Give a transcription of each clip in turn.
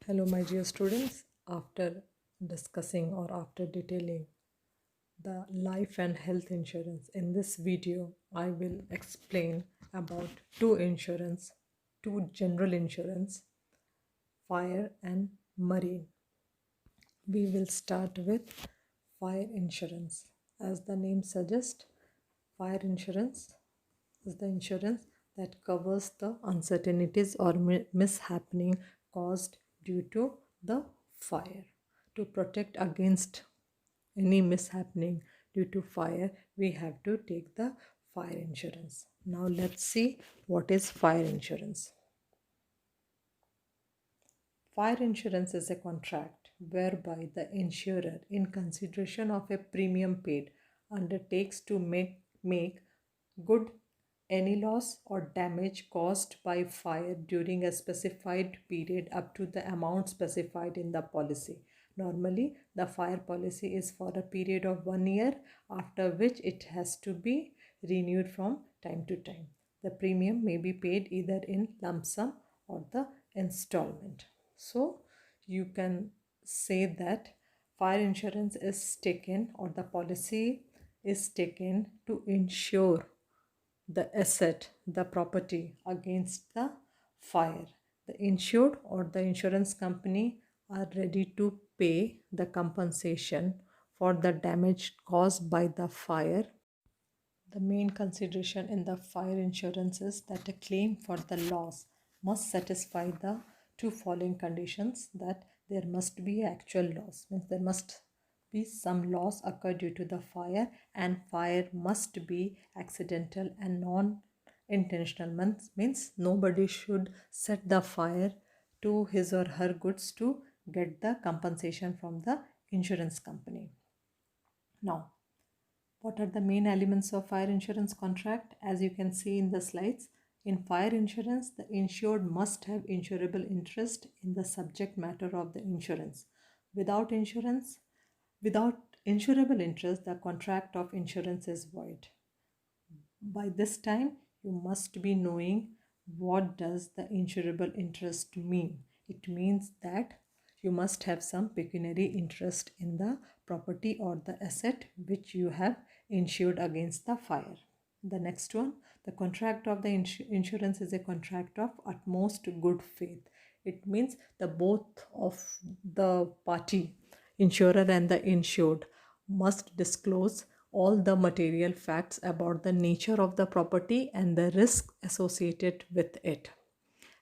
Hello, my dear students. After discussing or after detailing the life and health insurance, in this video, I will explain about two general insurance, fire and marine. We will start with fire insurance. As the name suggests, fire insurance is the insurance that covers the uncertainties or mishappening caused due to the fire. To protect against any mishappening due to fire, we have to take the fire insurance. Now let's see what is fire insurance. Fire insurance is a contract whereby the insurer, in consideration of a premium paid, undertakes to make good any loss or damage caused by fire during a specified period up to the amount specified in the policy. Normally, the fire policy is for a period of 1 year, after which it has to be renewed from time to time. The premium may be paid either in lump sum or the installment. So, you can say that fire insurance is taken or the policy is taken to insure the asset, the property against the fire. The insured or the insurance company are ready to pay the compensation for the damage caused by the fire. The main consideration in the fire insurance is that a claim for the loss must satisfy the two following conditions: that there must be actual loss, means there must be some loss occur due to the fire, and fire must be accidental and non-intentional, means nobody should set the fire to his or her goods to get the compensation from the insurance company. Now, what are the main elements of fire insurance contract? As you can see in the slides, in fire insurance, the insured must have insurable interest in the subject matter of the insurance. Without insurance, without insurable interest, the contract of insurance is void. By this time, you must be knowing what does the insurable interest mean. It means that you must have some pecuniary interest in the property or the asset which you have insured against the fire. The next one, the contract of the insurance is a contract of utmost good faith. It means the both of the party, insurer and the insured, must disclose all the material facts about the nature of the property and the risk associated with it.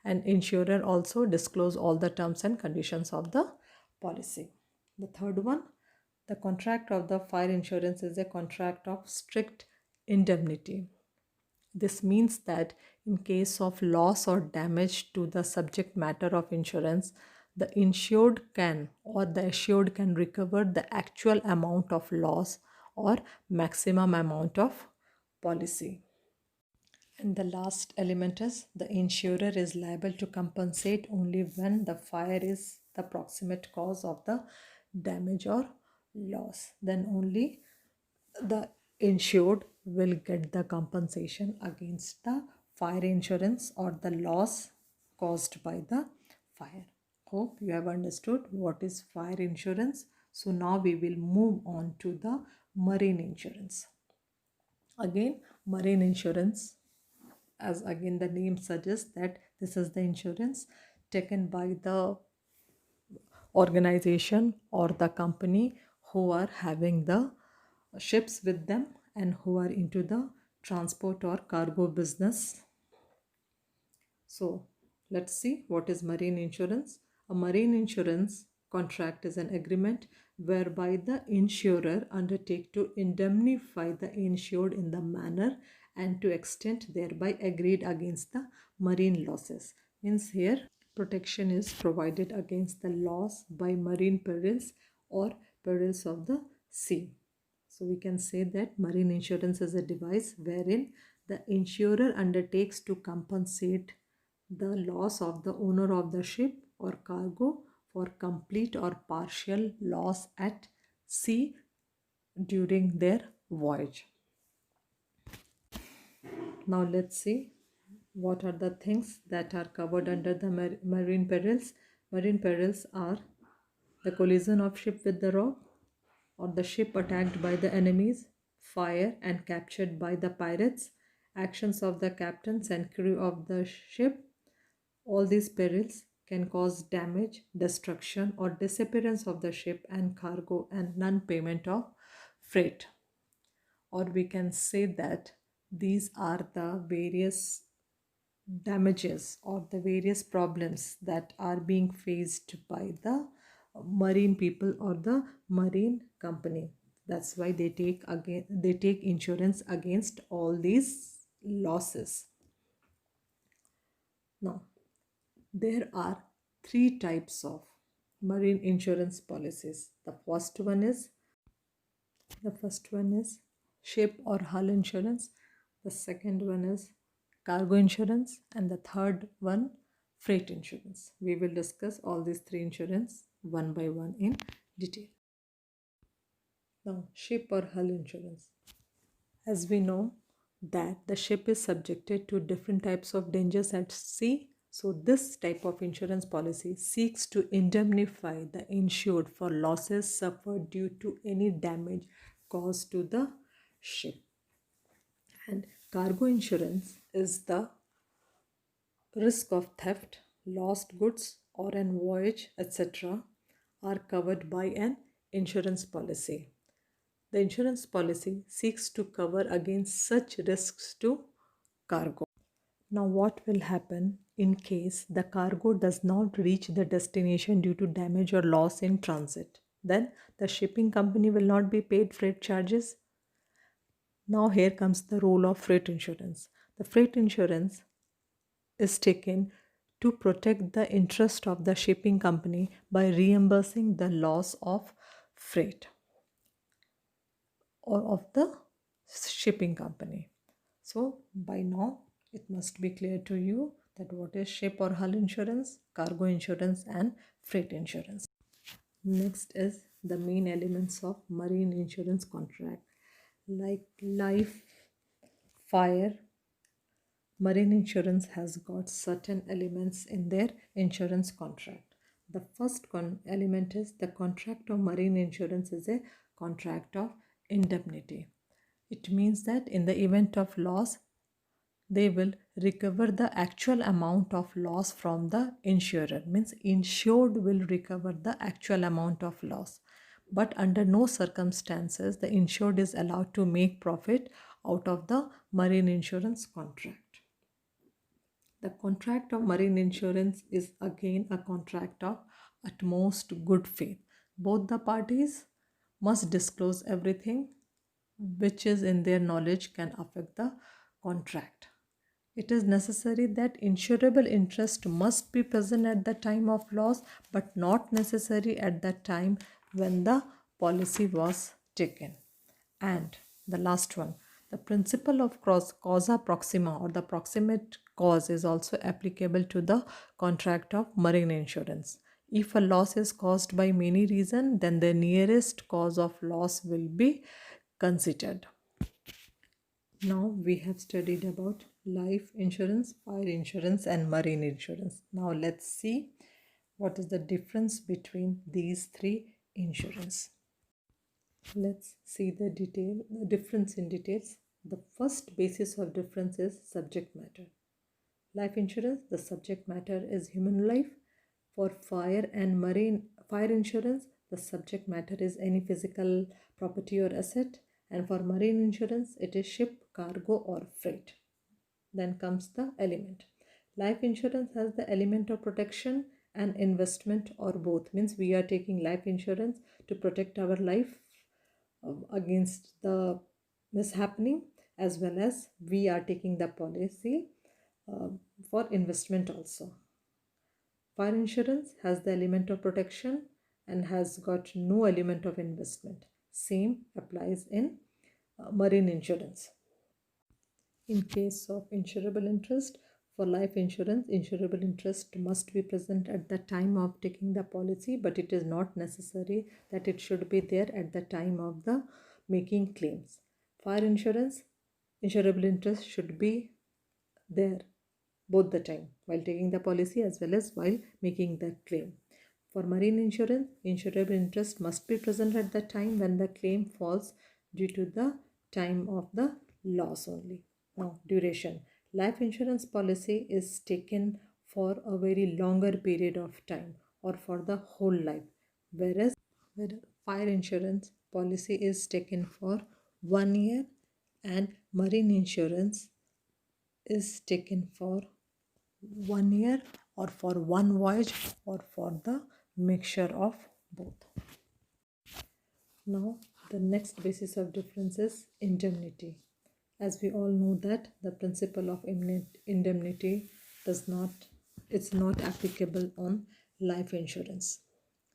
And insurer also disclose all the terms and conditions of the policy. The third one, the contract of the fire insurance is a contract of strict indemnity. This means that in case of loss or damage to the subject matter of insurance, the insured can or the assured can recover the actual amount of loss or maximum amount of policy. And the last element is the insurer is liable to compensate only when the fire is the proximate cause of the damage or loss. Then only the insured will get the compensation against the fire insurance or the loss caused by the fire. Hope you have understood what is fire insurance. So now we will move on to the marine insurance. Again, marine insurance, as again the name suggests, that this is the insurance taken by the organization or the company who are having the ships with them and who are into the transport or cargo business. So let's see what is marine insurance. A marine insurance contract is an agreement whereby the insurer undertake to indemnify the insured in the manner and to extent thereby agreed against the marine losses. Means here protection is provided against the loss by marine perils or perils of the sea. So we can say that marine insurance is a device wherein the insurer undertakes to compensate the loss of the owner of the ship or cargo for complete or partial loss at sea during their voyage. Now let's see what are the things that are covered under the marine perils. Marine perils are the collision of ship with the rock, or the ship attacked by the enemies, fire and captured by the pirates, actions of the captains and crew of the ship. All these perils can cause damage, destruction, or disappearance of the ship and cargo and non payment of freight. Or we can say that these are the various damages or the various problems that are being faced by the marine people or the marine company. That's why they take insurance against all these losses. Now, there are three types of marine insurance policies. The first one is ship or hull insurance. The second one is cargo insurance, and the third one freight insurance. We will discuss all these three insurance one by one in detail. Now, ship or hull insurance. As we know that the ship is subjected to different types of dangers at sea, so this type of insurance policy seeks to indemnify the insured for losses suffered due to any damage caused to the ship. And cargo insurance is the risk of theft, lost goods, or an voyage, etc., are covered by an insurance policy. The insurance policy seeks to cover against such risks to cargo. Now, what will happen in case the cargo does not reach the destination due to damage or loss in transit? Then the shipping company will not be paid freight charges. Now, here comes the role of freight insurance. The freight insurance is taken to protect the interest of the shipping company by reimbursing the loss of freight or of the shipping company. So, by now, it must be clear to you that what is ship or hull insurance, cargo insurance, and freight insurance. Next is the main elements of marine insurance contract, like life, fire. Marine insurance has got certain elements in their insurance contract. The first element is the contract of marine insurance is a contract of indemnity. It means that in the event of loss, they will recover the actual amount of loss from the insurer. Means insured will recover the actual amount of loss. But under no circumstances the insured is allowed to make profit out of the marine insurance contract. The contract of marine insurance is again a contract of utmost good faith. Both the parties must disclose everything which is in their knowledge can affect the contract. It is necessary that insurable interest must be present at the time of loss, but not necessary at the time when the policy was taken. And the last one, the principle of causa proxima or the proximate cause is also applicable to the contract of marine insurance. If a loss is caused by many reasons, then the nearest cause of loss will be considered. Now we have studied about life insurance, fire insurance, and marine insurance. Now let's see what is the difference between these three insurance. Let's see the difference in details. The first basis of difference is subject matter. Life insurance, the subject matter is human life. For fire insurance, the subject matter is any physical property or asset. And for marine insurance, it is ship, cargo, or freight. Then comes the element. Life insurance has the element of protection and investment, or both. Means we are taking life insurance to protect our life against the mishappening, as well as we are taking the policy for investment also. Fire insurance has the element of protection and has got no element of investment. Same applies in marine insurance. In case of insurable interest, for life insurance, insurable interest must be present at the time of taking the policy, but it is not necessary that it should be there at the time of the making claims. Fire insurance, insurable interest should be there both the time while taking the policy as well as while making the claim. For marine insurance, insurable interest must be present at the time when the claim falls due to the time of the loss only. Now, duration. Life insurance policy is taken for a very longer period of time or for the whole life, whereas fire insurance policy is taken for 1 year and marine insurance is taken for 1 year or for one voyage or for the mixture of both. Now the next basis of difference is indemnity. As we all know that the principle of indemnity it's not applicable on life insurance.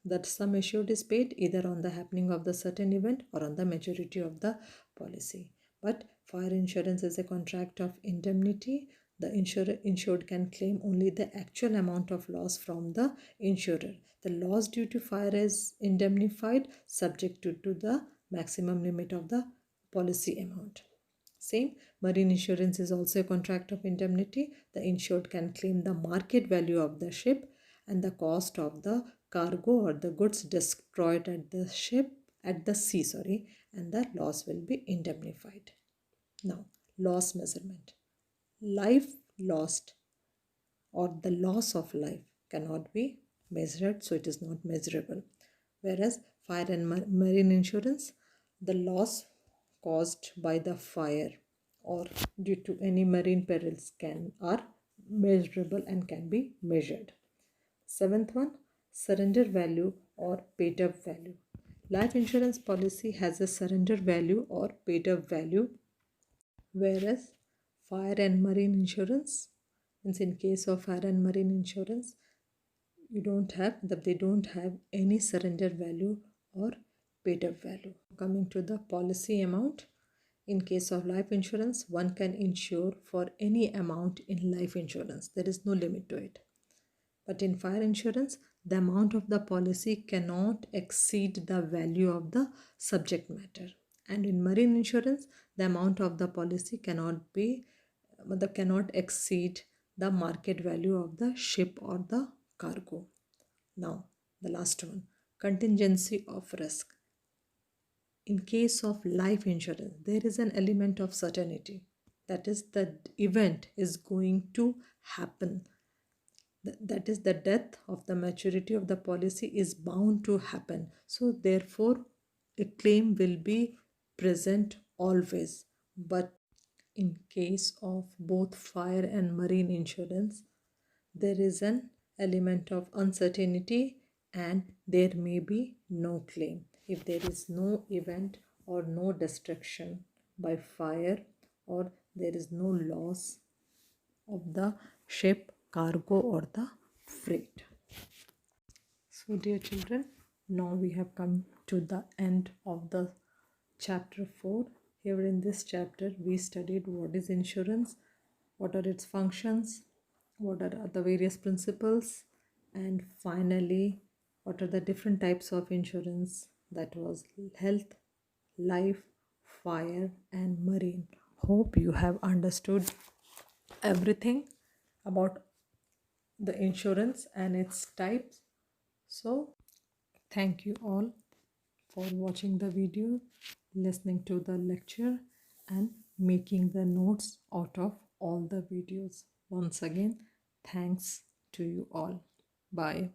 That sum assured is paid either on the happening of the certain event or on the maturity of the policy. But fire insurance is a contract of indemnity. The insured can claim only the actual amount of loss from the insurer. The loss due to fire is indemnified subject to the maximum limit of the policy amount. Same, marine insurance is also a contract of indemnity. The insured can claim the market value of the ship and the cost of the cargo or the goods destroyed at the sea, and the loss will be indemnified. Now, loss measurement. Life lost or the loss of life cannot be measured, so it is not measurable. Whereas fire and marine insurance, the loss caused by the fire or due to any marine perils are measurable and can be measured. Seventh one, surrender value or paid up value. Life insurance policy has a surrender value or paid up value, whereas fire and marine insurance, means in case of fire and marine insurance, they don't have any surrender value or paid up value. Coming to the policy amount, in case of life insurance, one can insure for any amount in life insurance. There is no limit to it. But in fire insurance, the amount of the policy cannot exceed the value of the subject matter. And in marine insurance, the amount of the policy cannot exceed the market value of the ship or the cargo. Now, the last one, contingency of risk. In case of life insurance, there is an element of certainty. That is, the event is going to happen. That is, the death of the maturity of the policy is bound to happen. So, therefore, a claim will be present always. But in case of both fire and marine insurance, there is an element of uncertainty and there may be no claim. If there is no event or no destruction by fire or there is no loss of the ship, cargo or the freight. So dear children, now we have come to the end of the chapter 4. Here in this chapter we studied what is insurance, what are its functions, what are the various principles, and finally what are the different types of insurance, that was health, life, fire and marine. Hope you have understood everything about the insurance and its types. So thank you all for watching the video, listening to the lecture and making the notes out of all the videos. Once again, thanks to you all. Bye.